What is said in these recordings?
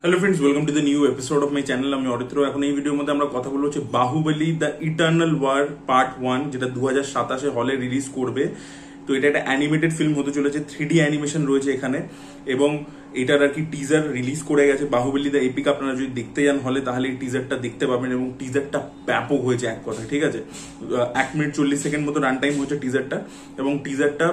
Hello friends, welcome to the new episode of my channel. আমি অরিত্র। এখন এই ভিডিওর মধ্যে আমরা কথা বলবো হচ্ছে Baahubali the eternal war part 1, যেটা 2027 হলে রিলিজ করবে। তো এটা একটা অ্যানিমেটেড ফিল্ম হতে চলেছে, 3D অ্যানিমেশন রয়েছে এখানে, এবং এটার আর কি টিজার রিলিজ করে গেছে। বাহুবলী দ্য এপিক আপনারা যদি দেখতে যান হলে তাহলে এই টিজারটা দেখতে পাবেন, এবং টিজারটা ব্যাপক হয়েছে এক কথা, ঠিক আছে। 1 মিনিট 40 সেকেন্ড মতো রান টাইম হয়েছে টিজারটা, এবং টিজারটা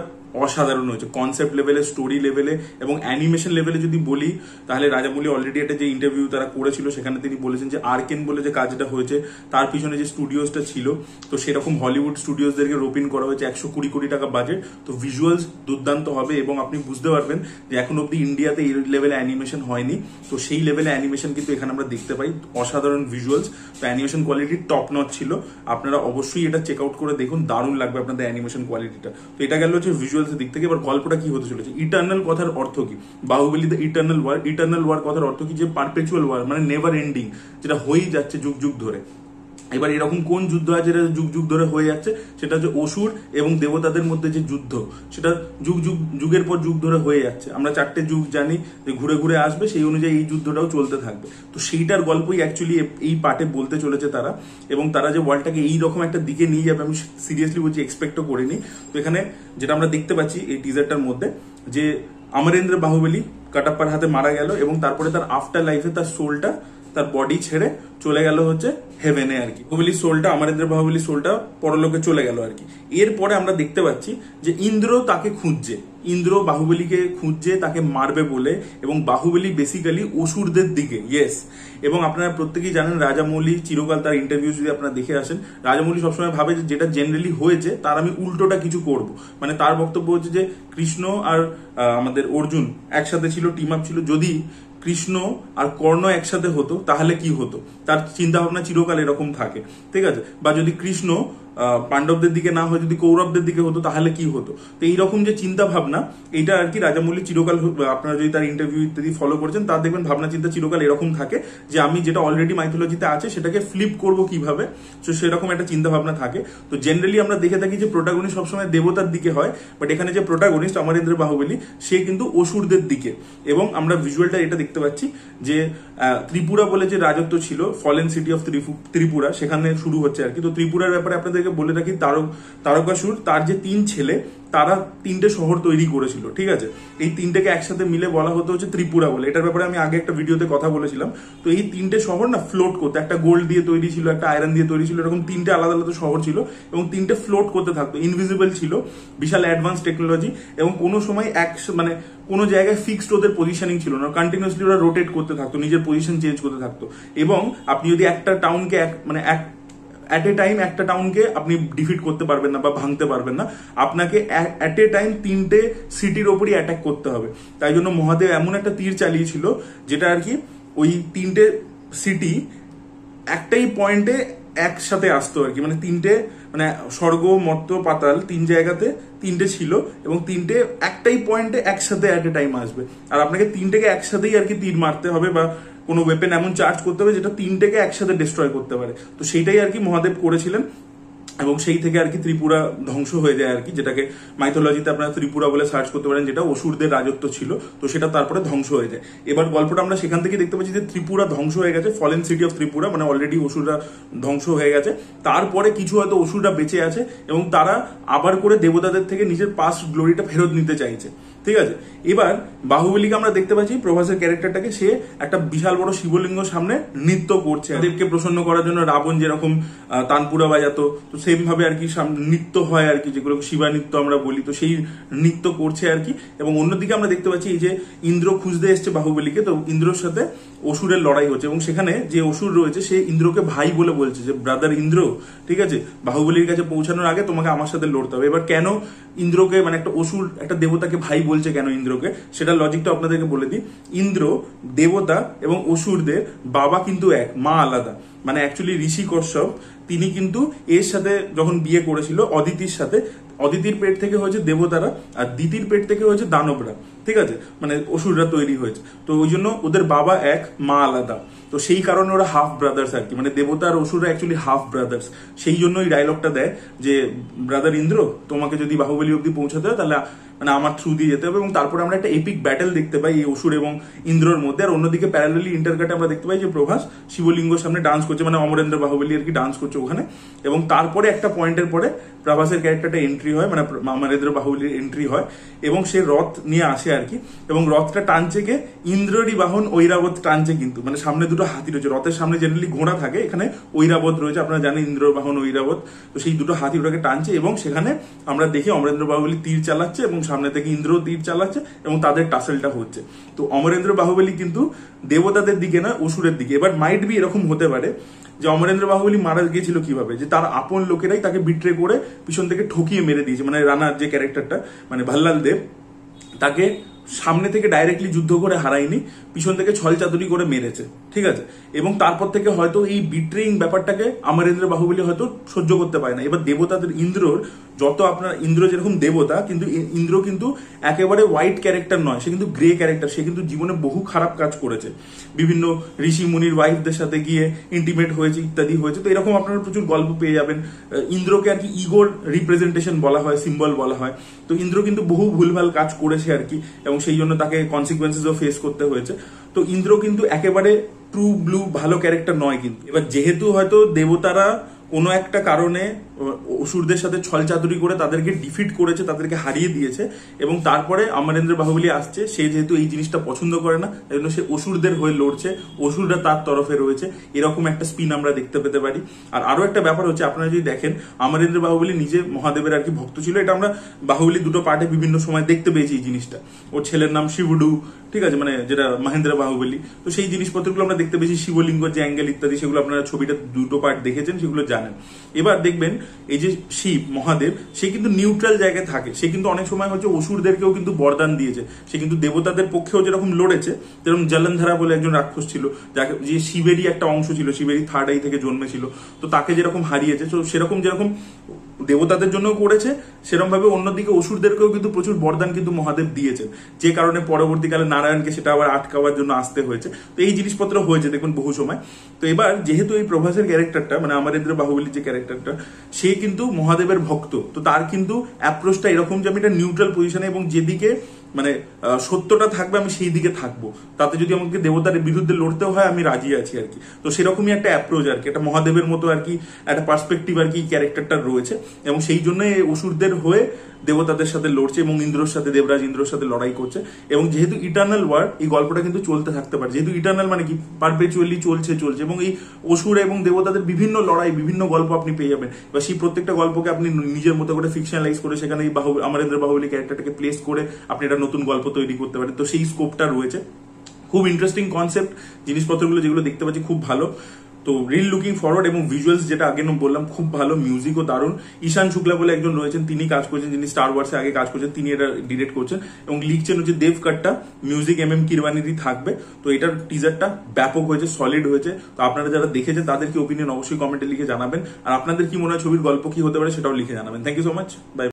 অসাধারণ হয়েছে কনসেপ্ট লেভেলে, স্টোরি লেভেলে এবং অ্যানিমেশন লেভেলে। যদি বলি তাহলে রাজামৌলি অলরেডি একটা যে ইন্টারভিউ তারা করেছিল সেখানে তিনি বলেছেন যে আর্কেন বলে যে কাজটা হয়েছে তার পিছনে যে স্টুডিওসটা ছিল, তো সেরকম হলিউড স্টুডিওসদেরকে রোপিন করা হয়েছে। 120 কোটি টাকা বাজেট, তো ভিজুয়ালস দুর্দান্ত হবে, এবং আপনি বুঝতে পারবেন যে এখন অব্দি ইন্ডিয়াতে এই লেভেলে অ্যানিমেশন হয়নি। তো সেই লেভেলে অ্যানিমেশন কিন্তু এখানে আমরা দেখতে পাই, অসাধারণ ভিজুয়ালস। তো অ্যানিমেশন কোয়ালিটি টপ নচ ছিল, আপনারা অবশ্যই এটা চেক আউট করে দেখুন, দারুণ লাগবে আপনাদের অ্যানিমেশন কোয়ালিটিটা। তো এটা গেল হচ্ছে ভিজুয়ালসের দিক থেকে। এবার গল্পটা কি হতে চলেছে, ইটার্নাল কথার অর্থ কি, Baahubali the eternal war. Eternal war কথার অর্থ কি, যে পারপেচুয়াল ওয়ার, মানে নেভার এন্ডিং, যেটা হয়েই যাচ্ছে যুগ যুগ ধরে। এবার এরকম কোন যুদ্ধ আছে যেটা যুগ যুগ ধরে হয়ে যাচ্ছে, সেটা হচ্ছে অসুর এবং দেবতাদের মধ্যে যে যুদ্ধ, সেটা যুগের পর যুগ ধরে হয়ে যাচ্ছে। আমরা 4টে যুগ জানি যে ঘুরে ঘুরে আসবে, সেই অনুযায়ী এই যুদ্ধটাও চলতে থাকবে। তো সেইটার গল্পই অ্যাকচুয়ালি এই পার্টে বলতে চলেছে তারা, এবং তারা যে ওয়ার্ল্ডটাকে এইরকম একটা দিকে নিয়ে যাবে আমি সিরিয়াসলি বলছি, এক্সপেক্টও করিনি। তো এখানে যেটা আমরা দেখতে পাচ্ছি এই টিজারটার মধ্যে, যে অমরেন্দ্র বাহুবলী কাটাপ্পার হাতে মারা গেল, এবং তারপরে তার আফটার লাইফে তার সোলটা তার বডি ছেড়ে চলে গেল হচ্ছে হেভেনে আর কি। বাহুবলীর সোলটা, অমরেন্দ্র বাহুবলীর সোলটা পরলোকে চলে গেল আর কি। এরপরে আমরা দেখতে পাচ্ছি যে ইন্দ্র তাকে খুঁজছে, ইন্দ্র বাহুবলীকে খুঁজছে তাকে মারবে বলে, এবং বাহুবলী বেসিক্যালি অসুরদের দিকে, ইয়েস। এবং আপনারা প্রত্যেকেই জানেন রাজামৌলি চিরকাল তার ইন্টারভিউ যদি আপনারা দেখে আসেন, রাজামৌলি সবসময় ভাবে যে যেটা জেনারেলি হয়েছে তার আমি উল্টোটা কিছু করব। মানে তার বক্তব্য হচ্ছে যে কৃষ্ণ আর আমাদের অর্জুন একসাথে ছিল, টিম আপ ছিল, যদি কৃষ্ণ আর কর্ণ একসাথে হতো তাহলে কি হতো, তার চিন্তা ভাবনা চিরকাল এরকম থাকে, ঠিক আছে। বা যদি কৃষ্ণ পাণ্ডবদের দিকে না হয়, যদি কৌরবদের দিকে হতো তাহলে কি হতো। তো এইরকম যে চিন্তা ভাবনা, এটা আর কি রাজামৌলি চিরকাল, আপনারা যদি তার ইন্টারভিউ ইত্যাদি ফলো করেছেন তার দেখবেন ভাবনা চিন্তা চিরকাল এরকম থাকে, যে আমি যেটা অলরেডি মাইথোলজিতে আছে সেটাকে ফ্লিপ করব কিভাবে, তো সেরকম একটা চিন্তা ভাবনা থাকে। তো জেনারেলি আমরা দেখে থাকি যে প্রোটাগনিস্ট সবসময় দেবতার দিকে হয়, বাট এখানে যে প্রোটাগনিস্ট অমরেন্দ্র বাহুবলী, সে কিন্তু অসুরদের দিকে। এবং আমরা ভিজুয়ালটা এটা দেখতে পাচ্ছি যে ত্রিপুরা বলে যে রাজত্ব ছিল, ফলেন সিটি অফ ত্রিপুরা, সেখানে শুরু হচ্ছে আর কি। তো ত্রিপুরার ব্যাপারে আপনাদেরকে বলে রাখি, তারকাসুর তার যে 3 ছেলে, তারা 3টে শহর তৈরি করেছিল, ঠিক আছে। এই 3টেকে একসাথে মিলে বলা হতো হচ্ছে ত্রিপুরা বলে। এটার ব্যাপারে আমি আগে একটা ভিডিওতে কথা বলেছিলাম। তো এই 3টে শহর না ফ্লোট করতে, একটা গোল্ড দিয়ে তৈরি ছিল, একটা আয়রন দিয়ে তৈরি ছিল, এরকম 3টে আলাদা আলাদা শহর ছিল, এবং 3টে ফ্লোট করতে থাকতো, ইনভিজিবল ছিল, বিশাল অ্যাডভান্স টেকনোলজি, এবং কোনো সময় মানে কোনো জায়গায় ফিক্সড ওদের পজিশনিং ছিল না, কন্টিনিউসলি ওরা রোটেট করতে থাকতো, নিজের পজিশন চেঞ্জ করতে থাকতো। এবং আপনি যদি একটা টাউনকে অ্যাট এ টাইম একটা টাউনকে আপনি ডিফিট করতে পারবেন না বা ভাঙতে পারবেন না, আপনাকে অ্যাট এ টাইম 3টে সিটির ওপরই অ্যাটাক করতে হবে। তাই জন্য মহাদেব এমন একটা তীর চালিয়েছিল যেটা আর কি ওই 3টে সিটি একটাই পয়েন্টে একসাথে আসতো আর কি। মানে 3টে, মানে স্বর্গ মর্ত্য পাতাল 3 জায়গাতে 3টে ছিল, এবং 3টে একটাই পয়েন্টে একসাথে অ্যাট এ টাইম আসবে, আর আপনাকে 3টেকে একসাথেই আর কি তীর মারতে হবে, বা কোনো ওয়েপেন এমন চার্জ করতে হবে যেটা 3টেকে একসাথে ডিস্ট্রয় করতে পারে। তো সেইটাই আর কি মহাদেব করেছিলেন, এবং সেই থেকে আর কি ত্রিপুরা ধ্বংস হয়ে যায় আর কি, যেটাকে মাইথোলজিতে আপনারা ত্রিপুরা বলে সার্চ করতে পারেন, যেটা অসুরদের রাজত্ব ছিল। তো সেটা তারপরে ধ্বংস হয়ে যায়। এবার গল্পটা আমরা সেখান থেকে দেখতে পাচ্ছি যে ত্রিপুরা ধ্বংস হয়ে গেছে, ফলেন সিটি অফ ত্রিপুরা, মানে অলরেডি অসুররা ধ্বংস হয়ে গেছে। তারপরে কিছু হয়তো অসুররা বেঁচে আছে, এবং তারা আবার করে দেবতাদের থেকে নিজের পাস্ট গ্লোরিটা ফেরত নিতে চাইছে, ঠিক আছে। এবার বাহুবলীকে আমরা দেখতে পাচ্ছি, প্রভাসের ক্যারেক্টারটাকে, সে একটা বিশাল বড় শিবলিঙ্গ সামনে নৃত্য করছে, দেবকে প্রসন্ন করার জন্য। রাবণ যেরকম তানপুরা বাজাতো, তো সেম ভাবে আর কি নৃত্য হয় আর কি, যেগুলো শিবা নৃত্য আমরা বলি, তো সেই নৃত্য করছে আর কি। এবং অন্যদিকে আমরা দেখতে পাচ্ছি এই যে ইন্দ্র খুঁজতে এসছে বাহুবলীকে, তো ইন্দ্রর সাথে অসুরের লড়াই হচ্ছে, এবং সেখানে যে অসুর রয়েছে সে ইন্দ্রকে ভাই বলে বলছে, যে ব্রাদার ইন্দ্র, ঠিক আছে, বাহুবলীর কাছে পৌঁছানোর আগে তোমাকে আমার সাথে লড়তে হবে। এবার কেন ইন্দ্রকে, মানে একটা অসুর একটা দেবতাকে ভাই বলছে কেন ইন্দ্রকে, সেটা লজিকটা আপনাদেরকে বলে দিই। ইন্দ্র দেবতা এবং অসুরদের বাবা কিন্তু এক, মা আলাদা। মানে অ্যাকচুয়ালি ঋষি কশ্যপ তিনি কিন্তু এর সাথে যখন বিয়ে করেছিল অদিতির সাথে, অদিতির পেট থেকে হয়েছে দেবতারা, আর দিতির পেট থেকে হয়েছে দানবরা, ঠিক আছে, মানে অসুররা তৈরি হয়েছে। তো ওই জন্য ওদের বাবা এক, মা আলাদা। তো সেই কারণে ওরা হাফ ব্রাদার্স আর কি, মানে দেবতা আর অসুররা অ্যাকচুয়ালি হাফ ব্রাদার্স। সেই জন্য এই ডায়লগটা দেয় যে ব্রাদার ইন্দ্র, তোমাকে যদি বাহুবলী অব্দি পৌঁছাতে হয় তাহলে মানে আমার থ্রু দিয়ে যেতে হবে, এবং তারপরে আমরা একটা এপিক ব্যাটেল দেখতে পাই এই অসুর এবং ইন্দ্রর মধ্যে। আর অন্যদিকে প্যারালালি ইন্টারকাটে আমরা দেখতে পাই যে প্রভাস শিবলিঙ্গর সামনে ডান্স করছে, মানে অমরেন্দ্র বাহুবলী আর কি ডান্স করছে ওখানে। এবং তারপরে একটা পয়েন্টের পরে প্রভাসের ক্যারেক্টারটা এন্ট্রি হয়, মানে অমরেন্দ্র বাহুবলীর এন্ট্রি হয় এবং সে রথ নিয়ে আসে আর কি। এবং রথটা টানছে কে? ইন্দ্ররই বাহন ঐরাবত টানছে, কিন্তু মানে সামনে দুটো হাতি রয়েছে। রথের সামনে জেনারেলি ঘোড়া থাকে, এখানে ঐরাবত রয়েছে, আপনারা জানেন ইন্দ্রর বাহন ঐরাবত। তো সেই দুটো হাতি ওটাকে টানছে এবং সেখানে আমরা দেখি অমরেন্দ্র বাহুবলী তীর চালাচ্ছে এবং সামনে থেকে ইন্দ্র তীর চালাচ্ছে এবং তাদের টাসেলটা হচ্ছে। তো অমরেন্দ্র বাহুবলী কিন্তু দেবতাদের দিকে না, অসুরের দিকে। এবার মাইট বি এরকম হতে পারে যে অমরেন্দ্র বাহুবলী মারা গিয়েছিল কিভাবে, যে তার আপন লোকেরাই তাকে বিট্রে করে পিছন থেকে ঠকিয়ে মেরে দিয়েছে। মানে রানার যে ক্যারেক্টারটা, মানে ভাল্লাল দেব, তাকে সামনে থেকে ডাইরেক্টলি যুদ্ধ করে হারায়নি, পিছন থেকে ছল চাতুরি করে মেরেছে, ঠিক আছে। এবং তারপর থেকে হয়তো এই বিট্রেইং ব্যাপারটাকে অমরেন্দ্র বাহুবলী হয়তো সহ্য করতে পারে না। এবার দেবতাদের ইন্দ্রর যত আপনার, ইন্দ্র যেরকম দেবতা, কিন্তু ইন্দ্র কিন্তু একেবারে হোয়াইট ক্যারেক্টার নয়, সে কিন্তু গ্রে ক্যারেক্টার। সে কিন্তু জীবনে বহু খারাপ কাজ করেছে, বিভিন্ন ঋষি মুনির ওয়াইফদের সাথে গিয়ে ইন্টিমেট হয়েছে, ইত্যাদি হয়েছে। তো এরকম আপনারা প্রচুর গল্প পেয়ে যাবেন। ইন্দ্রকে আর কি ইগোর রিপ্রেজেন্টেশন বলা হয়, সিম্বল বলা হয়। তো ইন্দ্র কিন্তু বহু ভুলভাল কাজ করেছে আর কি, এবং সেই জন্য তাকে কনসিকুয়েন্সেসও ফেস করতে হয়েছে। তো ইন্দ্র কিন্তু একেবারে ট্রু ব্লু ভালো ক্যারেক্টার নয় কিন্তু। এবার যেহেতু হয়তো দেবতারা কোনো একটা কারণে অসুরদের সাথে ছলচাতুরি করে তাদেরকে ডিফিট করেছে, তাদেরকে হারিয়ে দিয়েছে, এবং তারপরে অমরেন্দ্র বাহুবলী আসছে, সে যেহেতু এই জিনিসটা পছন্দ করে না, তাই জন্য সে অসুরদের হয়ে লড়ছে, অসুররা তার তরফে রয়েছে, এরকম একটা স্পিন আমরা দেখতে পেতে পারি। আর আরো একটা ব্যাপার হচ্ছে, আপনারা যদি দেখেন অমরেন্দ্র বাহুবলী নিজে মহাদেবের আর কি ভক্ত ছিল। এটা আমরা বাহুবলী দুটো পার্টে বিভিন্ন সময় দেখতে পেয়েছি এই জিনিসটা। ওর ছেলের নাম শিবডু, ঠিক আছে, মানে যেটা মহেন্দ্র বাহুবলী। তো সেই জিনিসপত্রগুলো আমরা দেখতে পেয়েছি, শিবলিঙ্গ যে অ্যাঙ্গেল ইত্যাদি, সেগুলো আপনারা ছবিটা দুটো পার্ট দেখেছেন, সেগুলো জানেন। এবার দেখবেন এই যে শিব মহাদেব, সে কিন্তু নিউট্রাল জায়গায় থাকে। সে কিন্তু অনেক সময় হচ্ছে অসুরদেরকেও কিন্তু বরদান দিয়েছে। সে কিন্তু দেবতাদের পক্ষেও যেরকম লড়েছে, যেরকম জলন্ধরা বলে একজন রাক্ষস ছিল, যাকে যে শিবেরই একটা অংশ ছিল, শিবেরই থার্ড আই থেকে জন্মেছিল। তো তাকে যেরকম হারিয়েছে, তো সেরকম যেরকম দেবতাদের জন্য করেছে, সেরকম ভাবে অন্যদিকে অসুরদেরকেও কিন্তু প্রচুর বরদান কিন্তু মহাদেব দিয়েছেন, যে কারণে পরবর্তীকালে নারায়ণকে সেটা আবার আটকাবার জন্য আসতে হয়েছে। তো এই জিনিসপত্র হয়েছে দেখুন বহু সময়। তো এবার যেহেতু এই প্রভাসের ক্যারেক্টারটা, মানে অমরেন্দ্র বাহুবলীর যে ক্যারেক্টারটা, সে কিন্তু মহাদেবের ভক্ত। তো তার কিন্তু অ্যাপ্রোচটা এরকম যে আমি একটা নিউট্রাল পজিশনে, এবং যেদিকে মানে সত্যটা থাকবে আমি সেই দিকে থাকবো, তাতে যদি আমাকে দেবতার বিরুদ্ধে লড়তেও হয় আমি রাজি আছি আর কি। তো সেরকমই একটা অ্যাপ্রোচ আর কি, একটা মহাদেবের মতো আর কি একটা পার্সপেক্টিভ আর কি ক্যারেক্টারটা রয়েছে। এবং সেই জন্য অসুরদের হয়ে দেবতাদের সাথে লড়ছে এবং ইন্দ্রর সাথে, দেবরাজ ইন্দ্রর সাথে লড়াই করছে। এবং যেহেতু ইটার্নাল ওয়ার, এই গল্পটা কিন্তু চলতে থাকতে পারে। যেহেতু ইটার্নাল মানে কি, পারপেচুয়ালি চলছে, এবং এই অসুর এবং দেবতাদের বিভিন্ন লড়াই, বিভিন্ন গল্প আপনি পেয়ে যাবেন। বা সেই প্রত্যেকটা গল্পকে আপনি নিজের মতো করে ফিকশনালাইজ করে সেখানে এই অমরেন্দ্র বাহুবলী ক্যারেক্টারটাকে প্লেস করে আপনি একটা নতুন গল্প তৈরি করতে পারেন। তো সেই স্কোপটা রয়েছে। খুব ইন্টারেস্টিং কনসেপ্ট, জিনিসপত্রগুলো যেগুলো দেখতে পাচ্ছি খুব ভালো। তো রিল লুকিং ফরওয়ার্ড, এবং ভিজুয়ালস যেটা আগে বললাম খুব ভালো, মিউজিকও দারুণ। ঈশান শুক্লা বলে একজন রয়েছেন, তিনি কাজ করছেন, যিনি স্টার ওয়ার্সে আগে কাজ করছেন, তিনি এটা ডিরেক্ট করছেন এবং লিখছেন হচ্ছে দেব কাট্টা। মিউজিক কিরবানিরই থাকবে। তো এটার টিজারটা ব্যাপক হয়েছে, সলিড হয়েছে। তো আপনারা যারা দেখেছেন তাদের কি ওপিনিয়ন অবশ্যই কমেন্টে লিখে জানাবেন। আর আপনাদের কি মনে হয় ছবির গল্প কি হতে পারে সেটাও লিখে জানাবেন। Thank you so much, by.